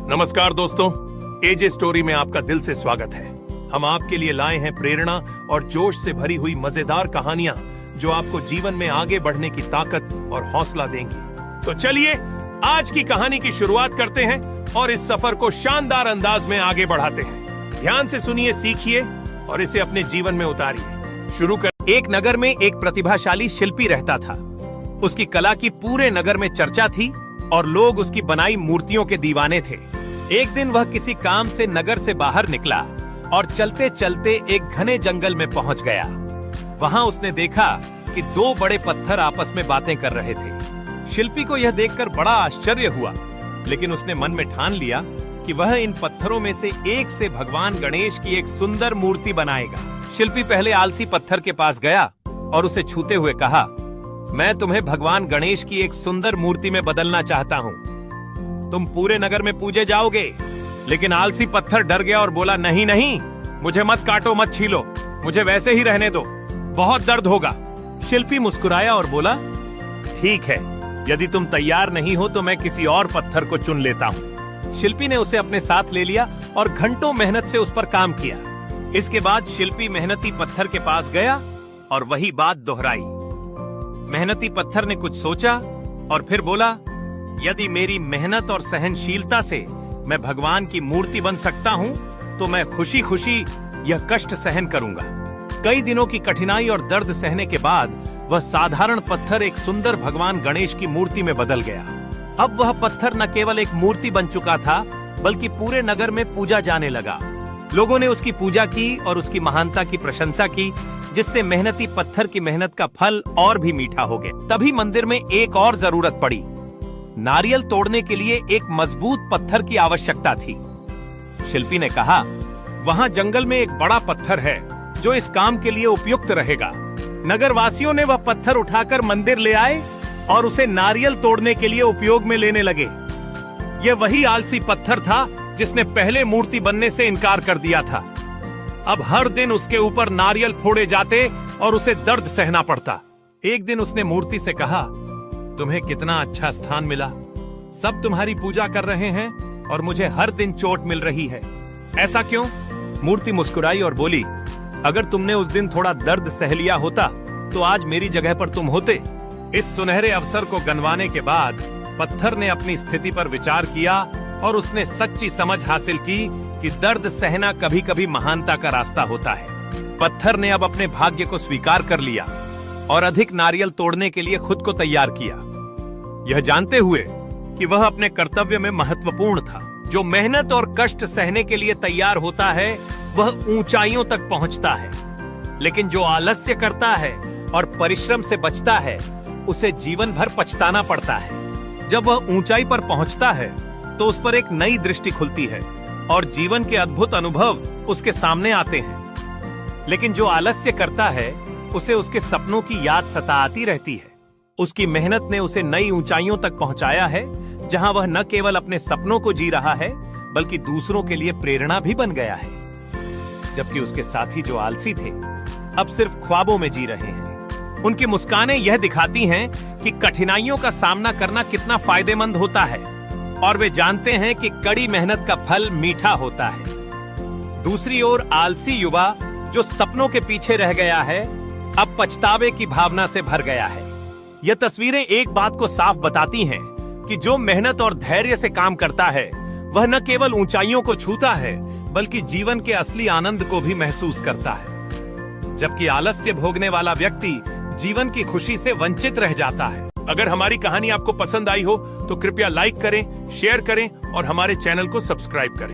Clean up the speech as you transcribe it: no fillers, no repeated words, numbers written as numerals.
नमस्कार दोस्तों, एजे स्टोरी में आपका दिल से स्वागत है। हम आपके लिए लाए हैं प्रेरणा और जोश से भरी हुई मजेदार कहानियां जो आपको जीवन में आगे बढ़ने की ताकत और हौसला देंगी। तो चलिए आज की कहानी की शुरुआत करते हैं और इस सफर को शानदार अंदाज में आगे बढ़ाते हैं। ध्यान से सुनिए, सीखिए और इसे अपने जीवन में उतारिए। शुरू कर। एक नगर में एक प्रतिभाशाली शिल्पी रहता था। उसकी कला की पूरे नगर में चर्चा थी और लोग उसकी बनाई मूर्तियों के दीवाने थे। एक दिन वह किसी काम से नगर से बाहर निकला और चलते चलते एक घने जंगल में पहुंच गया। वहां उसने देखा कि दो बड़े पत्थर आपस में बातें कर रहे थे। शिल्पी को यह देखकर बड़ा आश्चर्य हुआ, लेकिन उसने मन में ठान लिया कि वह इन पत्थरों में से एक से भगवान गणेश की एक सुंदर मूर्ति बनाएगा। शिल्पी पहले आलसी पत्थर के पास गया और उसे छूते हुए कहा, मैं तुम्हें भगवान गणेश की एक सुंदर मूर्ति में बदलना चाहता हूँ। तुम पूरे नगर में पूजे जाओगे। लेकिन आलसी पत्थर डर गया और बोला, नहीं नहीं, मुझे मत काटो, मत छीलो, मुझे वैसे ही रहने दो, बहुत दर्द होगा। शिल्पी मुस्कुराया और बोला, ठीक है, यदि तुम तैयार नहीं हो तो मैं किसी और पत्थर को चुन लेता हूँ। शिल्पी ने उसे अपने साथ ले लिया और घंटों मेहनत से उस पर काम किया। इसके बाद शिल्पी मेहनती पत्थर के पास गया और वही बात दोहराई। मेहनती पत्थर ने कुछ सोचा और फिर बोला, यदि मेरी मेहनत और सहनशीलता से मैं भगवान की मूर्ति बन सकता हूँ तो मैं खुशी खुशी यह कष्ट सहन करूंगा। कई दिनों की कठिनाई और दर्द सहने के बाद वह साधारण पत्थर एक सुंदर भगवान गणेश की मूर्ति में बदल गया। अब वह पत्थर न केवल एक मूर्ति बन चुका था, बल्कि पूरे नगर में पूजा जाने लगा। लोगों ने उसकी पूजा की और उसकी महानता की प्रशंसा की, जिससे मेहनती पत्थर की मेहनत का फल और भी मीठा हो गया। तभी मंदिर में एक और जरूरत पड़ी। नारियल तोड़ने के लिए एक मजबूत पत्थर की आवश्यकता थी। शिल्पी ने कहा, वहां जंगल में एक बड़ा पत्थर है जो इस काम के लिए उपयुक्त रहेगा। नगरवासियों ने वह पत्थर उठाकर मंदिर ले आए और उसे नारियल तोड़ने के लिए उपयोग में लेने लगे। यह वही आलसी पत्थर था जिसने पहले मूर्ति बनने से इनकार कर दिया था। अब हर दिन उसके ऊपर नारियल फोड़े जाते और उसे दर्द सहना पड़ता। एक दिन उसने मूर्ति से कहा, तुम्हें कितना अच्छा स्थान मिला। सब तुम्हारी पूजा कर रहे हैं और मुझे हर दिन चोट मिल रही है। ऐसा क्यों? मूर्ति मुस्कुराई और बोली, अगर तुमने उस दिन थोड़ा दर्द सह लिया होता तो आज मेरी जगह पर तुम होते। इस सुनहरे अवसर को गंवाने के बाद पत्थर ने अपनी स्थिति पर विचार किया और उसने सच्ची समझ हासिल की कि दर्द सहना कभी कभी महानता का रास्ता होता है। पत्थर ने अब अपने भाग्य को स्वीकार कर लिया और अधिक नारियल तोड़ने के लिए खुद को तैयार किया, यह जानते हुए कि वह अपने कर्तव्य में महत्वपूर्ण था। जो मेहनत और कष्ट सहने के लिए तैयार होता है वह ऊंचाइयों तक पहुंचता है, लेकिन जो आलस्य करता है और परिश्रम से बचता है उसे जीवन भर पछताना पड़ता है। जब वह ऊंचाई पर पहुंचता है तो उस पर एक नई दृष्टि खुलती है और जीवन के अद्भुत अनुभव उसके सामने आते हैं। लेकिन जो आलस्य करता है उसे उसके सपनों की याद सताती रहती है। उसकी मेहनत ने उसे नई ऊंचाइयों तक पहुंचाया है, जहां वह न केवल अपने सपनों को जी रहा है बल्कि दूसरों के लिए प्रेरणा भी बन गया है। जबकि उसके साथी जो आलसी थे अब सिर्फ ख्वाबों में जी रहे हैं। उनकी मुस्कानें यह दिखाती हैं कि कठिनाइयों का सामना करना कितना फायदेमंद होता है और वे जानते हैं कि कड़ी मेहनत का फल मीठा होता है। दूसरी ओर आलसी युवा जो सपनों के पीछे रह गया है अब पछतावे की भावना से भर गया है। यह तस्वीरें एक बात को साफ बताती हैं कि जो मेहनत और धैर्य से काम करता है वह न केवल ऊंचाइयों को छूता है बल्कि जीवन के असली आनंद को भी महसूस करता है। जबकि आलस्य भोगने वाला व्यक्ति जीवन की खुशी से वंचित रह जाता है। अगर हमारी कहानी आपको पसंद आई हो तो कृपया लाइक करें, शेयर करें और हमारे चैनल को सब्सक्राइब करें।